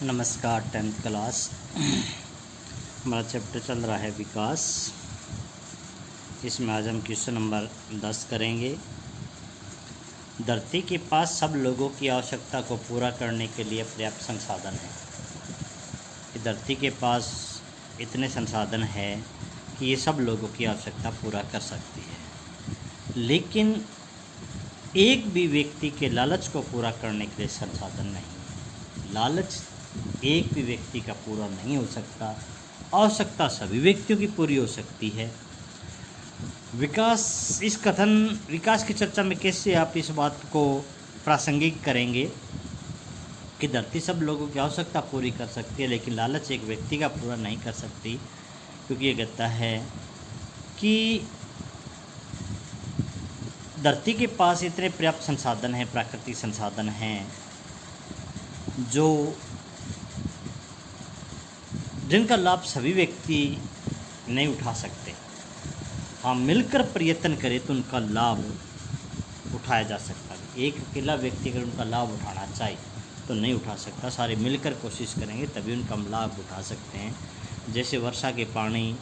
नमस्कार 10th class. हमारा chapter चल रहा है विकास। इसमें आज हम क्वेश्चन नंबर 10 करेंगे। धरती के पास सब लोगों की आवश्यकता को पूरा करने के लिए पर्याप्त संसाधन है। कि धरती के पास इतने संसाधन है कि ये सब लोगों की आवश्यकता पूरा कर सकती है, लेकिन एक भी व्यक्ति के लालच को पूरा करने के लिए संसाधन नहीं। लालच एक भी व्यक्ति का पूरा नहीं हो सकता। आवश्यकता सभी व्यक्तियों की पूरी हो सकती है। विकास की चर्चा में कैसे आप इस बात को प्रासंगिक करेंगे कि धरती सब लोगों की आवश्यकता पूरी कर सकती है, लेकिन लालच एक व्यक्ति का पूरा नहीं कर सकती, क्योंकि ये कहता है कि धरती के पास इतने पर्याप्त संसाधन हैं, प्राकृतिक संसाधन हैं, जिनका लाभ सभी व्यक्ति नहीं उठा सकते। हाँ, मिलकर प्रयत्न करें तो उनका लाभ उठाया जा सकता है। एक अकेला व्यक्ति अगर उनका लाभ उठाना चाहे तो नहीं उठा सकता। सारे मिलकर कोशिश करेंगे तभी उनका हम लाभ उठा सकते हैं। जैसे वर्षा के पानी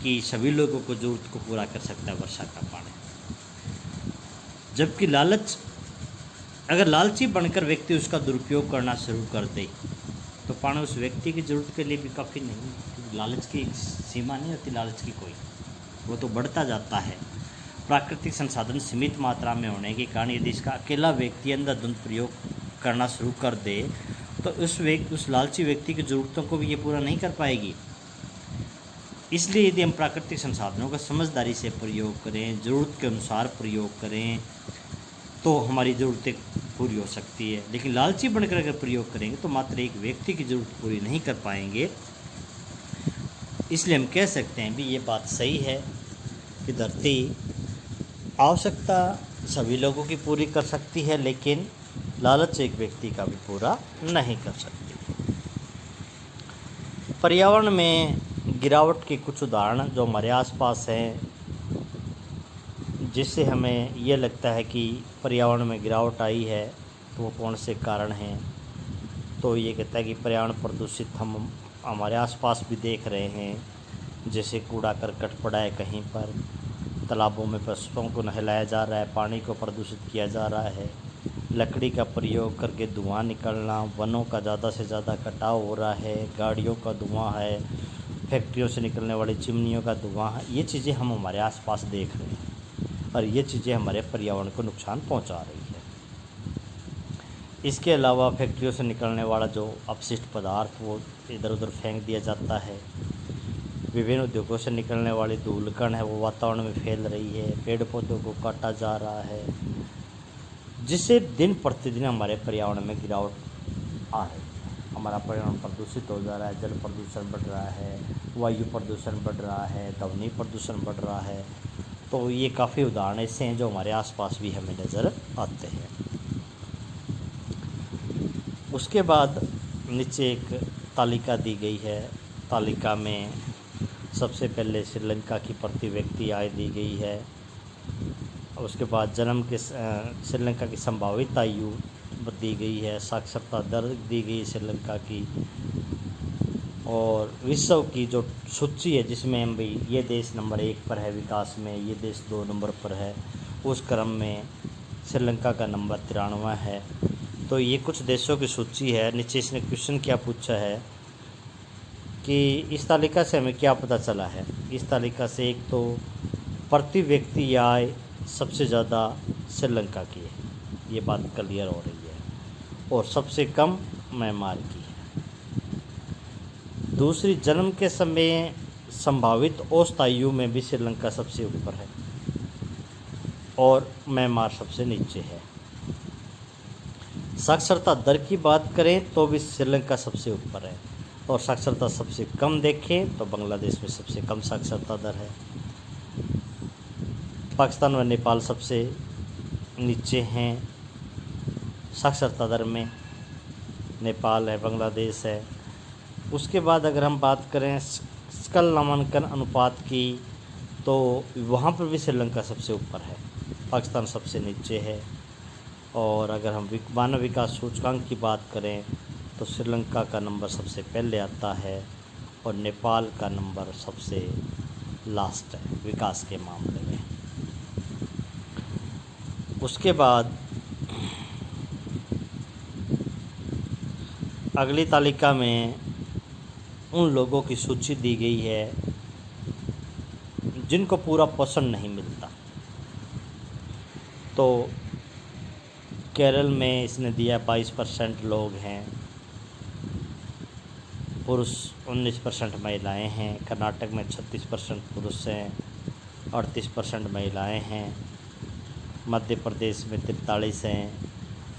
की सभी लोगों को ज़रूरत को पूरा कर सकता है वर्षा का पानी, जबकि अगर लालची बनकर व्यक्ति उसका दुरुपयोग करना शुरू कर दे तो पानी उस व्यक्ति की ज़रूरत के लिए भी काफ़ी नहीं है। लालच की सीमा नहीं होती, लालच की कोई, वो तो बढ़ता जाता है। प्राकृतिक संसाधन सीमित मात्रा में होने के कारण यदि इसका अकेला व्यक्ति अंधाधुंध प्रयोग करना शुरू कर दे तो उस लालची व्यक्ति की ज़रूरतों को भी ये पूरा नहीं कर पाएगी। इसलिए यदि हम प्राकृतिक संसाधनों का समझदारी से प्रयोग करें, ज़रूरत के अनुसार प्रयोग करें, तो हमारी ज़रूरतें पूरी हो सकती है। लेकिन लालची बनकर अगर प्रयोग करेंगे तो मात्र एक व्यक्ति की ज़रूरत पूरी नहीं कर पाएंगे। इसलिए हम कह सकते हैं भी ये बात सही है कि धरती आवश्यकता सभी लोगों की पूरी कर सकती है, लेकिन लालच एक व्यक्ति का भी पूरा नहीं कर सकती। पर्यावरण में गिरावट के कुछ उदाहरण जो हमारे आसपास हैं, जिससे हमें ये लगता है कि पर्यावरण में गिरावट आई है, तो वो कौन से कारण हैं। तो ये कहता है कि पर्यावरण प्रदूषित हम हमारे आसपास भी देख रहे हैं, जैसे कूड़ा करकट पड़ा है कहीं पर, तालाबों में पशुओं को नहलाया जा रहा है, पानी को प्रदूषित किया जा रहा है, लकड़ी का प्रयोग करके धुआं निकलना, वनों का ज़्यादा से ज़्यादा कटाव हो रहा है, गाड़ियों का धुआं है, फैक्ट्रियों से निकलने वाली चिमनियों का धुआं है। ये चीज़ें हम हमारे आसपास देख रहे हैं और ये चीज़ें हमारे पर्यावरण को नुकसान पहुंचा रही है। इसके अलावा फैक्ट्रियों से निकलने वाला जो अपशिष्ट पदार्थ वो इधर उधर फेंक दिया जाता है। विभिन्न उद्योगों से निकलने वाली धूल कण है वो वातावरण में फैल रही है। पेड़ पौधों को काटा जा रहा है, जिससे दिन प्रतिदिन हमारे पर्यावरण में गिरावट आ रही है। हमारा पर्यावरण प्रदूषित हो जा रहा है, जल प्रदूषण बढ़ रहा है, वायु प्रदूषण बढ़ रहा है, ध्वनि प्रदूषण बढ़ रहा है। तो ये काफ़ी उदाहरण ऐसे हैं जो हमारे आसपास भी हमें नज़र आते हैं। उसके बाद नीचे एक तालिका दी गई है। तालिका में सबसे पहले श्रीलंका की प्रति व्यक्ति आय दी गई है। उसके बाद जन्म के श्रीलंका की संभावित आयु दी गई है, साक्षरता दर दी गई श्रीलंका की, और विश्व की जो सूची है जिसमें हम भाई ये देश नंबर 1 पर है विकास में, ये देश 2 नंबर पर है, उस क्रम में श्रीलंका का नंबर 93 है। तो ये कुछ देशों की सूची है। नीचे इसने क्वेश्चन क्या पूछा है कि इस तालिका से हमें क्या पता चला है। इस तालिका से एक तो प्रति व्यक्ति आय सबसे ज़्यादा श्रीलंका की है, ये बात क्लियर हो रही है, और सबसे कम म्यांमार की है। दूसरी, जन्म के समय संभावित औसत आयु में भी श्रीलंका सबसे ऊपर है और म्यांमार सबसे नीचे है। साक्षरता दर की बात करें तो भी श्रीलंका सबसे ऊपर है, और साक्षरता सबसे कम देखें तो बांग्लादेश में सबसे कम साक्षरता दर है। पाकिस्तान व नेपाल सबसे नीचे हैं साक्षरता दर में, नेपाल है, बांग्लादेश है। उसके बाद अगर हम बात करें सकल नामांकन अनुपात की तो वहाँ पर भी श्रीलंका सबसे ऊपर है, पाकिस्तान सबसे नीचे है। और अगर हम मानव विकास सूचकांक की बात करें तो श्रीलंका का नंबर सबसे पहले आता है और नेपाल का नंबर सबसे लास्ट है विकास के मामले में। उसके बाद अगली तालिका में उन लोगों की सूची दी गई है जिनको पूरा पोषण नहीं मिलता। तो केरल में इसने दिया 22% लोग हैं, पुरुष 19% महिलाएं हैं। कर्नाटक में 36% पुरुष हैं, 38% महिलाएं हैं। मध्य प्रदेश में 43 हैं।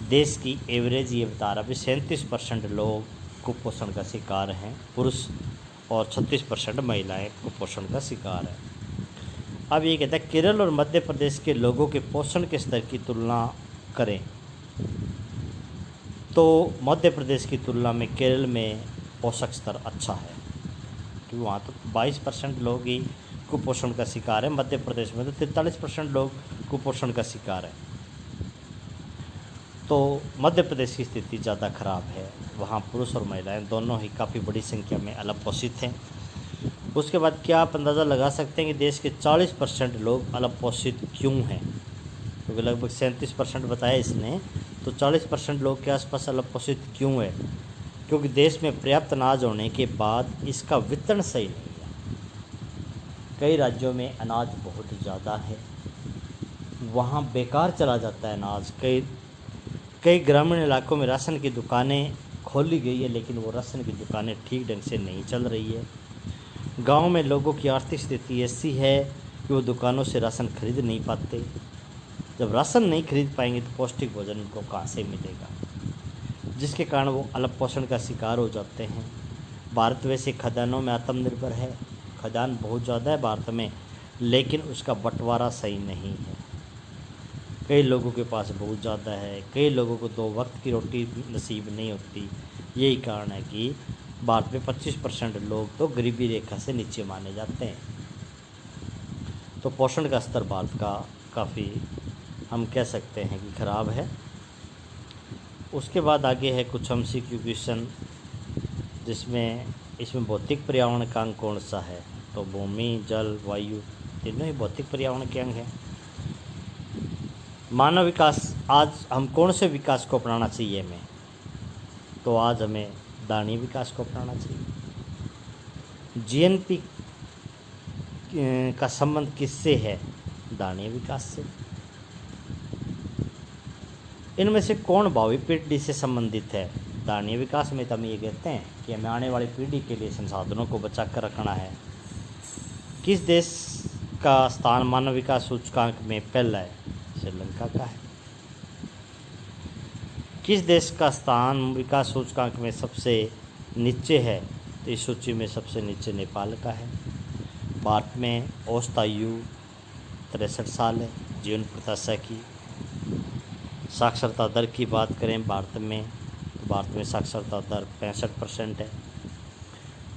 देश की एवरेज ये बता रहा है 37% लोग कुपोषण का शिकार हैं पुरुष और 36% महिलाएं कुपोषण का शिकार हैं। अब ये कहता है केरल और मध्य प्रदेश के लोगों के पोषण के स्तर की तुलना करें तो मध्य प्रदेश की तुलना में केरल में पोषक स्तर अच्छा है, क्योंकि वहाँ तो 22% लोग ही कुपोषण का शिकार है। मध्य प्रदेश में तो 43% लोग कुपोषण का शिकार है। तो मध्य प्रदेश की स्थिति ज़्यादा ख़राब है, वहाँ पुरुष और महिलाएं दोनों ही काफ़ी बड़ी संख्या में अल्पपोषित हैं। उसके बाद क्या आप अंदाज़ा लगा सकते हैं कि देश के 40% लोग अल्पपोषित क्यों हैं? क्योंकि लगभग 37% बताया इसने, तो 40% लोग के आसपास अल्पपोषित क्यों है? क्योंकि देश में पर्याप्त अनाज होने के बाद इसका वितरण सही नहीं है। कई राज्यों में अनाज बहुत ज़्यादा है, वहाँ बेकार चला जाता है अनाज। कई ग्रामीण इलाकों में राशन की दुकानें खोली गई है, लेकिन वो राशन की दुकानें ठीक ढंग से नहीं चल रही है। गांव में लोगों की आर्थिक स्थिति ऐसी है कि वो दुकानों से राशन खरीद नहीं पाते। जब राशन नहीं खरीद पाएंगे तो पौष्टिक भोजन उनको कहाँ से मिलेगा, जिसके कारण वो अल्पपोषण का शिकार हो जाते हैं। भारत वैसे खदानों में आत्मनिर्भर है, खदान बहुत ज़्यादा है भारत में, लेकिन उसका बंटवारा सही नहीं है। कई लोगों के पास बहुत ज़्यादा है, कई लोगों को 2 वक्त की रोटी नसीब नहीं होती। यही कारण है कि भारत में 25% लोग तो गरीबी रेखा से नीचे माने जाते हैं। तो पोषण का स्तर भारत का काफ़ी हम कह सकते हैं कि ख़राब है। उसके बाद आगे है कुछ MCQ क्वेश्चन, इसमें भौतिक पर्यावरण का अंग कौन सा है? तो भूमि, जल, वायु तीनों ही भौतिक पर्यावरण के अंग हैं। मानव विकास, आज हम कौन से विकास को अपनाना चाहिए हमें? तो आज हमें दानीय विकास को अपनाना चाहिए। GNP का संबंध किससे है? दानीय विकास से। इनमें से कौन भावी पीढ़ी से संबंधित है? दानीय विकास में तो हम ये कहते हैं कि हमें आने वाली पीढ़ी के लिए संसाधनों को बचा कर रखना है। किस देश का स्थान मानव विकास सूचकांक में पहला है? श्रीलंका का है। किस देश का स्थान विकास सूचकांक में सबसे नीचे है? तो इस सूची में सबसे नीचे नेपाल का है। भारत में औसत आयु 63 साल है। जीवन प्रत्याशा की साक्षरता दर की बात करें भारत में साक्षरता दर 65% है।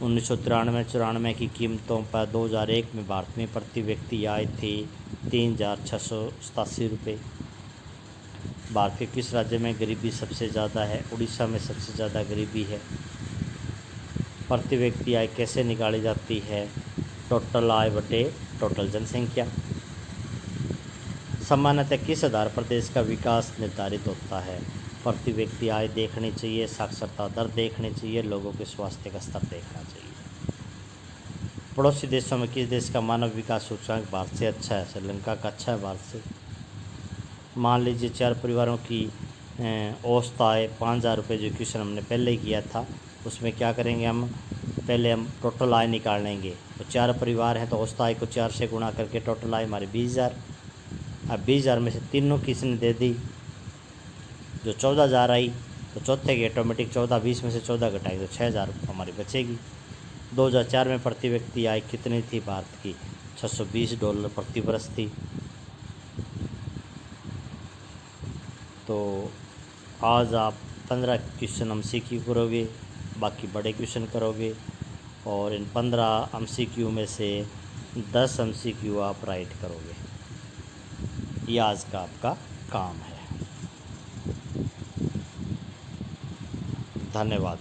1993-94 की कीमतों पर 2001 में भारत में प्रति व्यक्ति आय थी 3,687 रुपये। भारत के किस राज्य में गरीबी सबसे ज़्यादा है? उड़ीसा में सबसे ज़्यादा गरीबी है। प्रति व्यक्ति आय कैसे निकाली जाती है? टोटल आय बटे टोटल जनसंख्या। सामान्यतः किस आधार पर देश का विकास निर्धारित होता है? प्रति व्यक्ति आय देखनी चाहिए, साक्षरता दर देखनी चाहिए, लोगों के स्वास्थ्य का स्तर देखना चाहिए। पड़ोसी देशों में किस देश का मानव विकास सूचकांक भारत से अच्छा है? श्रीलंका का अच्छा है भारत से। मान लीजिए 4 परिवारों की औसत आय 5,000 रुपये, जो क्वेश्चन हमने पहले ही किया था, उसमें क्या करेंगे हम? पहले हम टोटल आय निकाल लेंगे। तो 4 परिवार हैं तो औसत आय को 4 से गुणा करके टोटल आय हमारी 20,000। अब 20,000 में से तीनों किसने दे दी? जो 14,000 आई, तो चौथे की ऑटोमेटिक 14, 20 में से 14 घटाएंगे तो 6,000 हमारी बचेगी। 2004 में प्रति व्यक्ति आय कितनी थी भारत की? $620 प्रति वर्ष थी। तो आज आप 15 क्वेश्चन MCQ करोगे, बाकी बड़े क्वेश्चन करोगे, और इन 15 MCQ में से 10 MCQ आप राइट करोगे। ये आज का आपका काम है। धन्यवाद।